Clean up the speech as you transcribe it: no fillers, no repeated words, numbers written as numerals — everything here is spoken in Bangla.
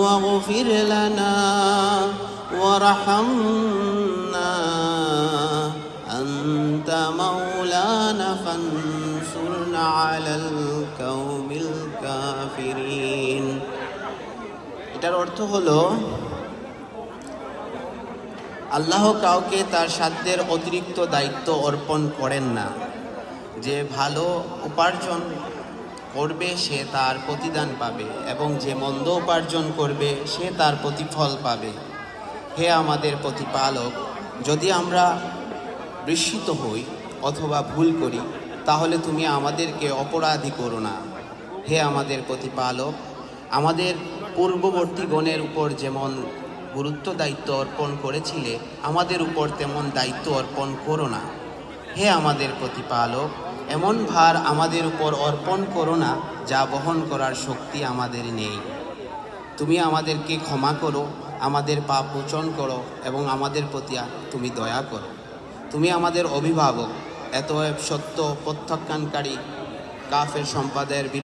واغفر لنا وارحمنا أنت مولانا فانصرنا على القوم الكافرين। এটার অর্থ হলো আল্লাহ কাউকে তার সাধ্যের অতিরিক্ত দায়িত্ব অর্পণ করেন না। যে ভালো উপার্জন করবে সে তার প্রতিদান পাবে এবং যে মন্দ উপার্জন করবে সে তার প্রতিফল পাবে। হে আমাদের প্রতিপালক, যদি আমরা বিস্মিত হই অথবা ভুল করি তাহলে তুমি আমাদেরকে অপরাধী করো না। হে আমাদের প্রতিপালক, আমাদের পূর্ববর্তী গণের উপর যেমন গুরুত্ব দায়িত্ব অর্পণ করেছিলে আমাদের উপর তেমন দায়িত্ব অর্পণ করো না। হে আমাদের প্রতিপালক, এমন ভার আমাদের উপর অর্পণ করো না যা বহন করার শক্তি আমাদের নেই। তুমি আমাদেরকে ক্ষমা করো, আমাদের পাপ মোচন করো এবং আমাদের প্রতি তুমি দয়া করো। তুমি আমাদের অভিভাবক, এতএব সত্য প্রত্যাখ্যানকারী কাফের সম্প্রদায়ের